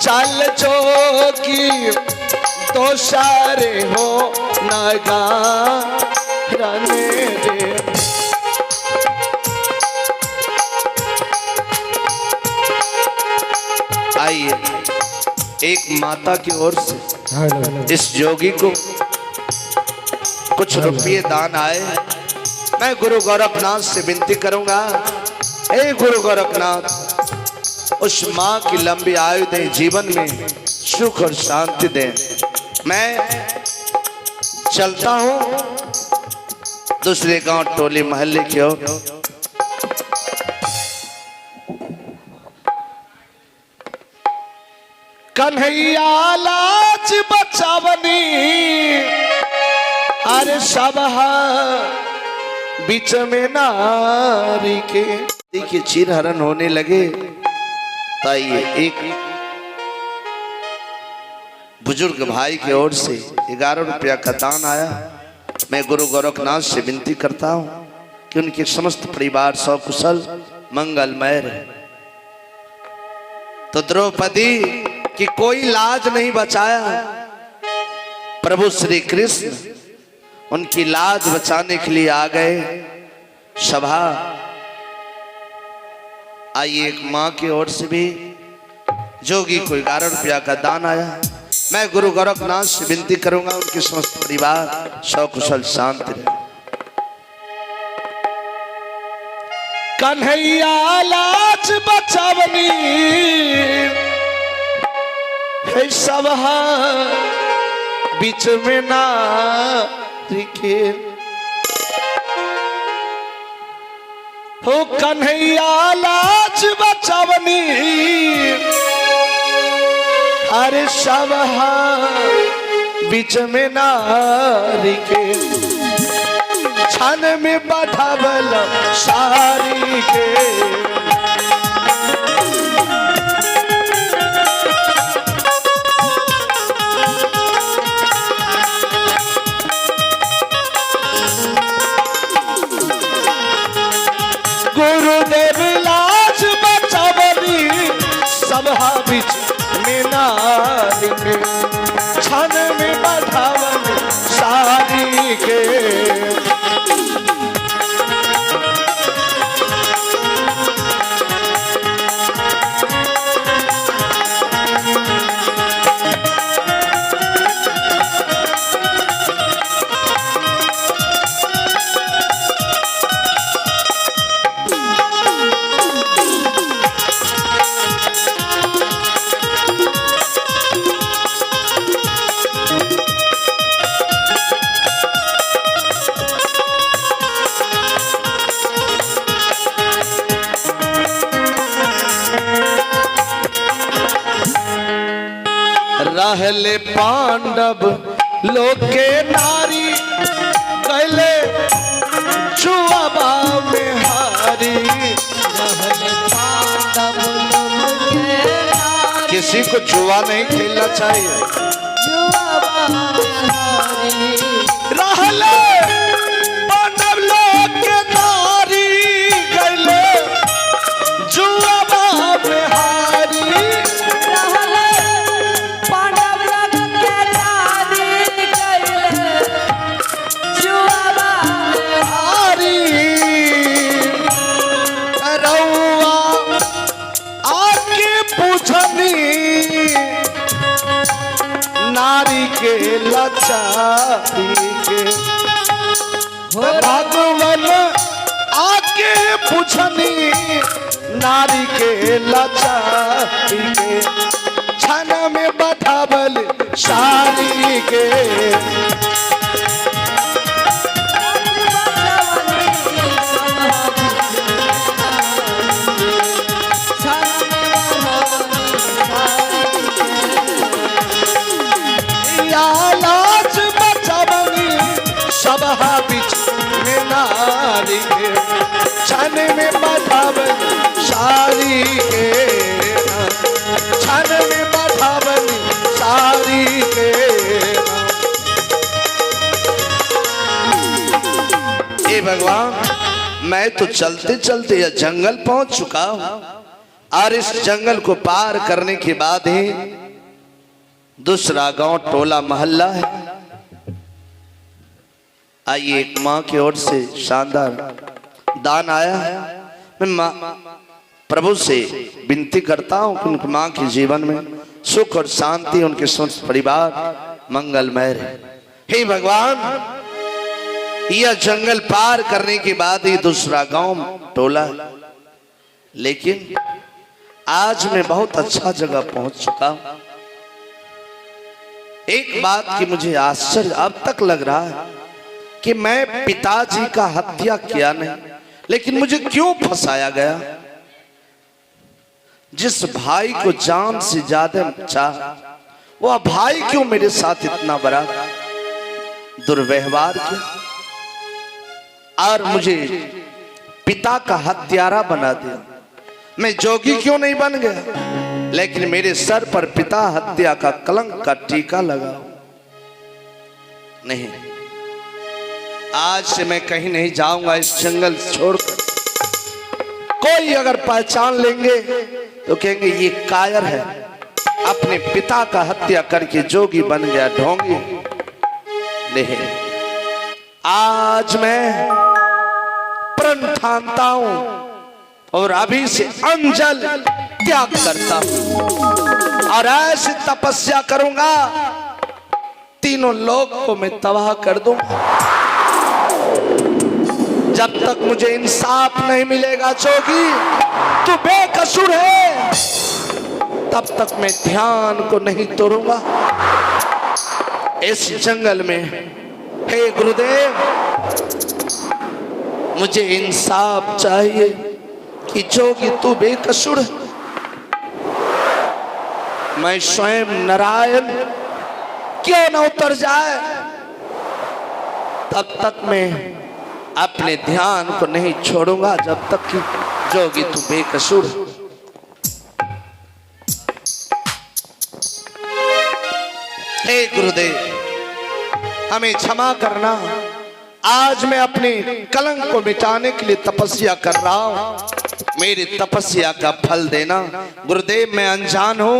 चल जोगी तो सारे हो नगा रने दे। आइए एक माता की ओर से इस जोगी को कुछ रुपये दान आए। मैं गुरु गोरखनाथ से विनती करूंगा, हे गुरु गोरखनाथ उस माँ की लंबी आयु दें, जीवन में सुख और शांति दें। मैं चलता हूं दूसरे गांव टोली मोहल्ले की ओर। कन्हैया लाज बचावनी अरे सब बीच में नारी के देखिए चीर हरण होने लगे। ताइए एक बुजुर्ग भाई की ओर से 11 रुपया का दान आया। मैं गुरु गोरखनाथ से विनती करता हूं कि उनके समस्त परिवार सकुशल मंगलमय रहे। तो द्रौपदी कि कोई लाज नहीं बचाया, प्रभु श्री कृष्ण उनकी लाज बचाने के लिए आ गए सभा। आइए एक माँ की ओर से भी जोगी को 11 रुपया का दान आया। मैं गुरु गोरखनाथ से विनती करूंगा उनके समस्त परिवार सकुशल शांति रहे। कन्हैया लाज बचावनी है सब बीच में नारी के हो। कन्हैया लाज बचावनी अरे सब बीच में नारी के छन में बढ़ावल सारी के। गुरुदेव लाज बचावनी सभा बीच में नारी के छन में बढ़ावनी सारी के। रहले पांडव लोग के नारी कहले जुआबा में हारी। रहले पांडव लोग के नारी किसी को जुआ नहीं खेलना चाहिए। जुआबा में हारी रहले पांडव लोग के नारी कहले जुआबा में हारी। नारी के लाचारी के भगवान आके पूछनी नारी के लाचारी के छन में बढ़ावल सारी के। लाज बचावनी सब बीच में नारी के छन में बढ़ावल सारी के। छन में बढ़ावल सारी के। हे भगवान मैं तो चलते चलते यह जंगल पहुंच चुका हूं, और इस जंगल को पार करने के बाद ही दूसरा गांव टोला मोहल्ला है। आइए, एक माँ की ओर से शानदार दान आया है। मैं माँ प्रभु से विनती करता हूँ कि उनकी माँ के जीवन में सुख और शांति, उनके समस्त परिवार मंगलमय रहे। हे भगवान, यह जंगल पार करने के बाद ही दूसरा गांव टोला, लेकिन आज मैं बहुत अच्छा जगह पहुंच चुका हूं। एक बात की मुझे आश्चर्य अब तक लग रहा है कि मैं पिताजी का हत्या किया नहीं, लेकिन मुझे क्यों फंसाया गया। जिस भाई को जान से ज्यादा चाह, वह भाई क्यों मेरे साथ इतना बड़ा दुर्व्यवहार किया और मुझे पिता का हत्यारा बना दिया। मैं जोगी क्यों नहीं बन गया, लेकिन मेरे सर पर पिता हत्या का कलंक का टीका लगा। नहीं, आज से मैं कहीं नहीं जाऊंगा इस जंगल छोड़कर। कोई अगर पहचान लेंगे तो कहेंगे ये कायर है, अपने पिता का हत्या करके जोगी बन गया, ढोंगी। नहीं, आज मैं प्रण ठानता हूं और अभी से अंजल त्याग करता हूं और ऐसी तपस्या करूंगा, तीनों लोग को मैं तबाह कर दूंगा। जब तक मुझे इंसाफ नहीं मिलेगा जोगी, तू बेकसूर है, तब तक मैं ध्यान को नहीं तोड़ूंगा। इस जंगल में हे गुरुदेव, मुझे इंसाफ चाहिए कि जोगी तू बेकसूर है। मैं स्वयं नारायण क्यों न उतर जाए, तब तक मैं अपने ध्यान को नहीं छोड़ूंगा जब तक कि जोगी तू बेकसूर। हे गुरुदेव, हमें क्षमा करना। आज मैं अपने कलंक को मिटाने के लिए तपस्या कर रहा हूं, मेरी तपस्या का फल देना। गुरुदेव, मैं अनजान हूं,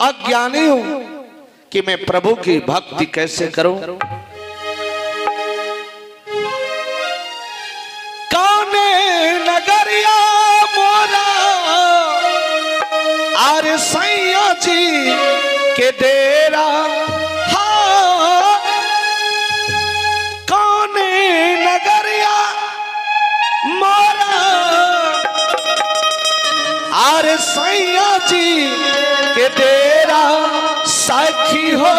अज्ञानी हूं कि मैं प्रभु की भक्ति कैसे करूं। कौने नगरिया मोरा आरे सैया जी के डेरा, अरे सैया जी के डेरा साखी हो,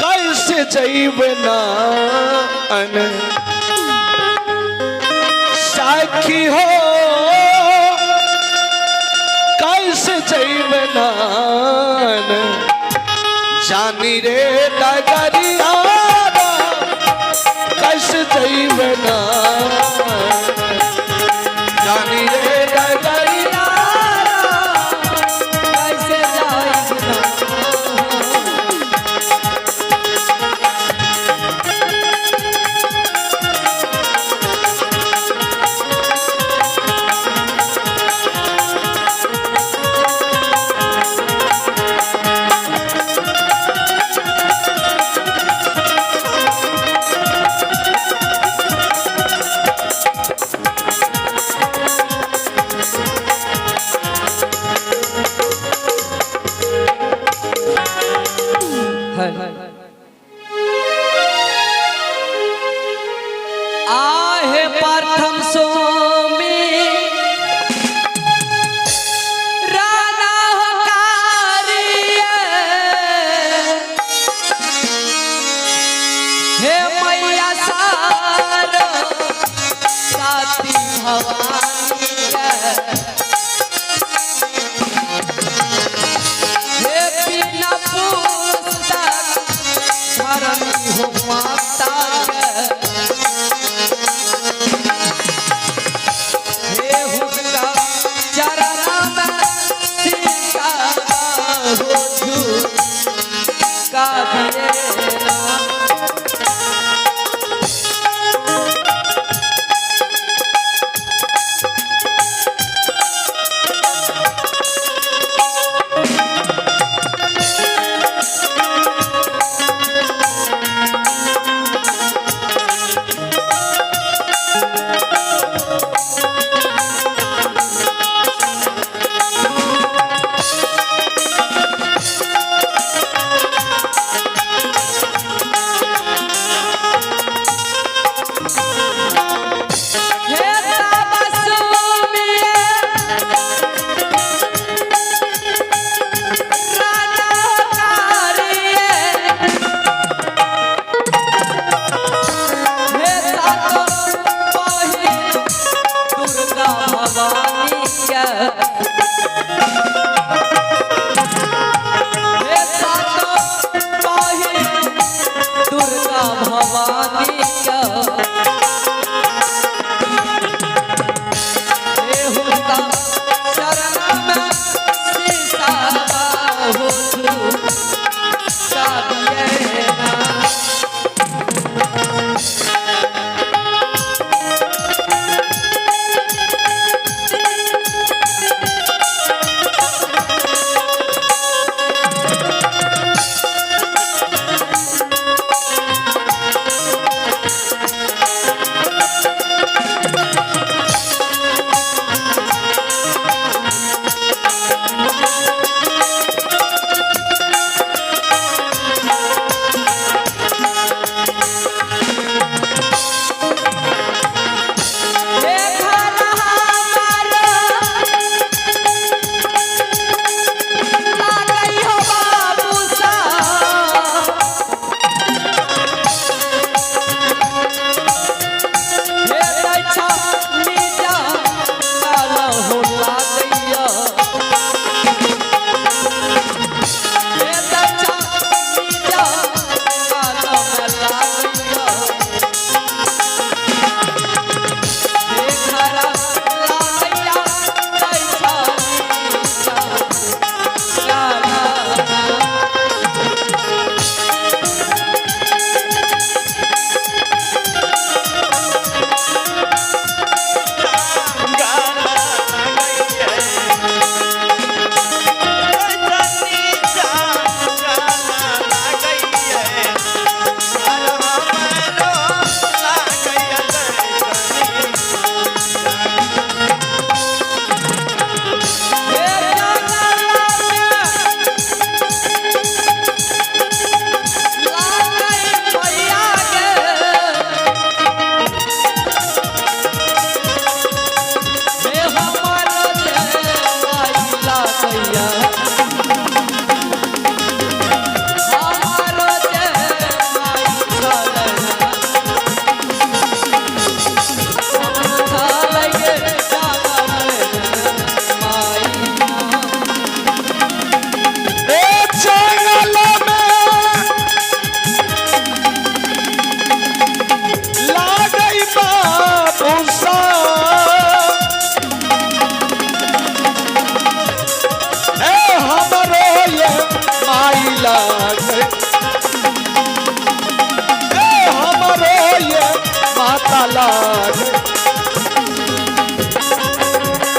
कैसे जैब ना साखी हो, कैसे जैब ना जानी रे डगरिया, कैसे जैब ना जानी रे डगरिया, कैसे जाइब ना। आहे प्रथम सोमी राना हकारिये, हे मैया सार साथी भवानी, हे बिना पुस्तक धरनी हो माता,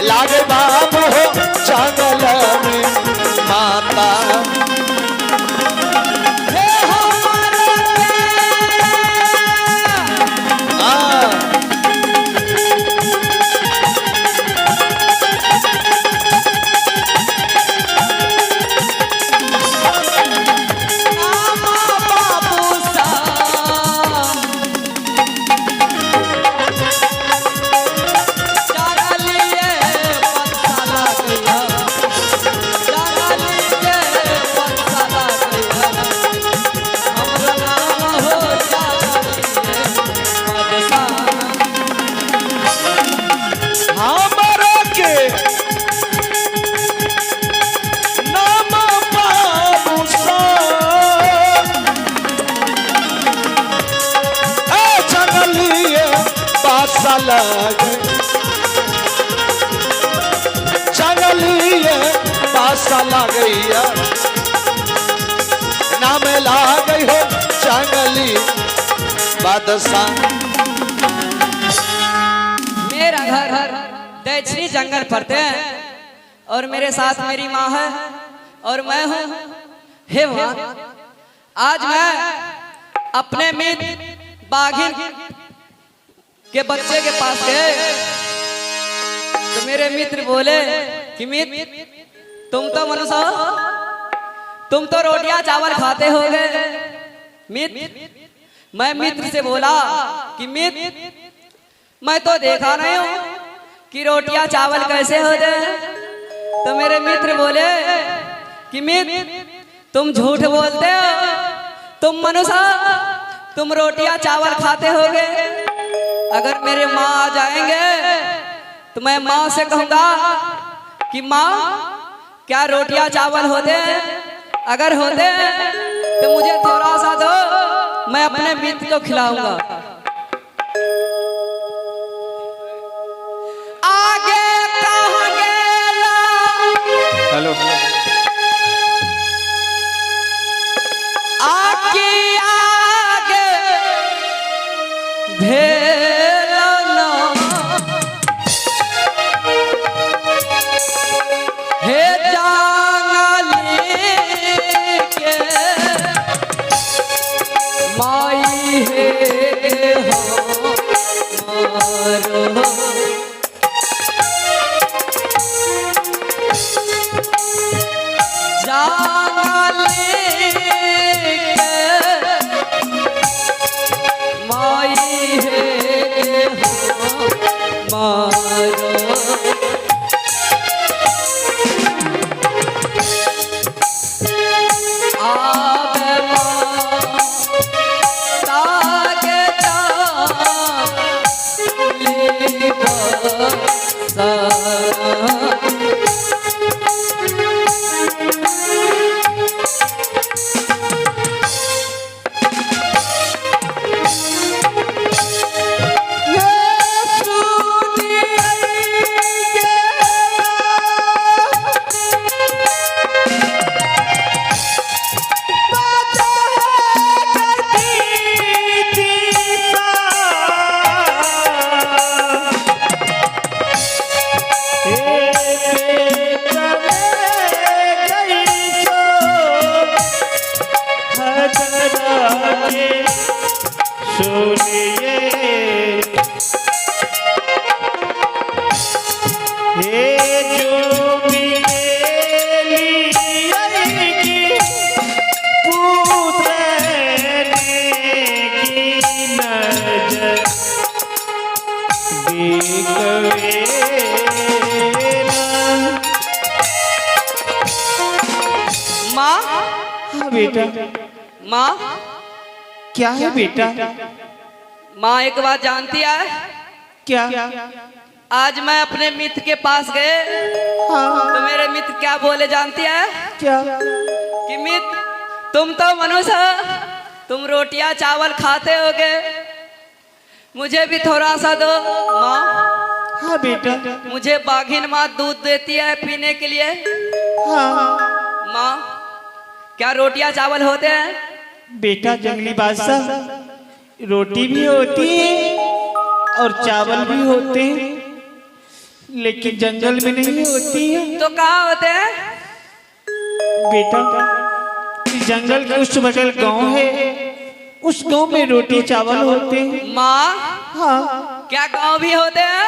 लागे बाबू हो जंगल में माता हे हमारे रामा बाबू सा चारा लिए पत्ता गया चारा लिए पत्ता गया हमरा नाम हो चारा लिए पत्ता हमारा के नाम बाबू सा जंगलिए बासा लगे जंगलिए बासा लगैया नाम लागई हो जंगली बादशाह। मेरा घर दैक्षिणी जंगल पड़ते हैं और मेरे साथ मेरी माँ है और मैं हूँ। हे भगवान, आज मैं अपने मित्र बाघिन के बच्चे के पास गए तो मेरे मित्र बोले कि मित्र तुम तो मनुष्य हो, तुम तो रोटियां चावल खाते होगे। मित्र मैं मित्र से बोला कि मित्र मैं तो देखा नहीं हूँ कि रोटियां चावल कैसे होते हैं। तो मेरे मित्र बोले कि मित्र तुम झूठ बोलते हो, तुम मनुष्य तुम रोटियां चावल खाते होगे। अगर मेरे माँ आ जाएंगे तो मैं माँ से कहूँगा कि माँ क्या रोटियां चावल होते हैं? अगर होते हैं तो मुझे थोड़ा सा दो, मैं अपने मित्र को खिलाऊंगा। आगे कहाँ गेला हेलो आगे आगे भेला ना हे जंगली के माई हे हमारो बेटा माँ क्या है बेटा? माँ एक बात जानती है क्या? आज मैं अपने मित्र के पास गए तो मेरे मित्र क्या बोले जानती है क्या? कि मित्र तुम तो मनुष्य हो, तुम रोटियां चावल खाते होगे, मुझे भी थोड़ा सा दो। माँ हाँ बेटा। मुझे बाघिन माँ दूध देती है पीने के लिए। हाँ माँ क्या रोटियां चावल होते हैं? बेटा जंगली बादशाह रोटी भी होती है और चावल भी होते हैं, लेकिन जंगल में नहीं होती है तो कहाँ होते हैं? बेटा। इस जंगल के उस बगल गांव है, उस गांव में रोटी चावल होते हैं। माँ, हाँ क्या गाँव भी होते हैं?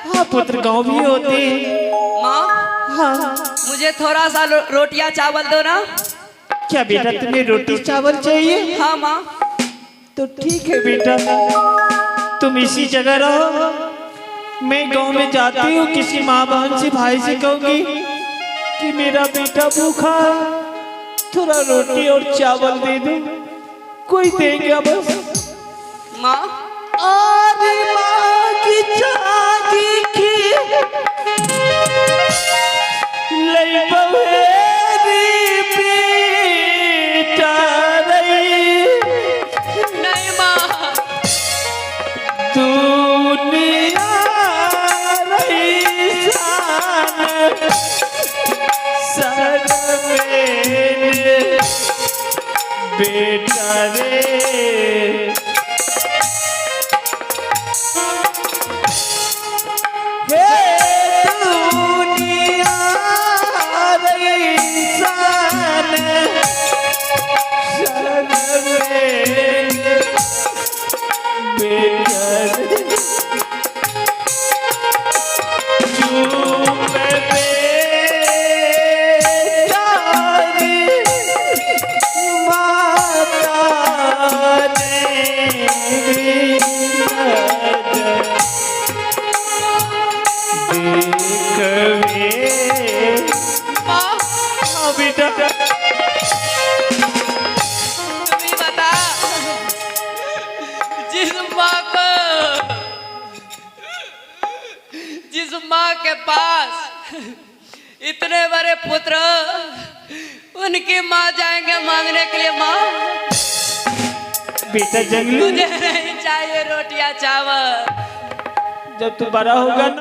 हाँ पुत्र, गांव भी होते हैं। माँ, हाँ मुझे थोड़ा सा रोटियां चावल दो ना। क्या बेटा, तुम्हें रोटी चावल चाहिए? हाँ माँ। तो ठीक है बेटा, तुम इसी जगह रहो, मैं गांव में जाती हूँ, किसी माँ बहन से भाई से कहूंगी कि मेरा बेटा भूखा है, थोड़ा रोटी और चावल दे दो, कोई देगा बस। माँ, आदि माँ की जागी की लई बहेरी बेटा रही, नहीं माँ, दुनिया रही शान सर में बेटा रे। बेटा तुम ही बता, जिस माँ के पास इतने बड़े पुत्र, उनकी माँ जाएंगे मांगने के लिए। माँ, बेटा जंगली, मुझे नहीं चाहिए रोटियां चावल। जब तू बड़ा होगा ना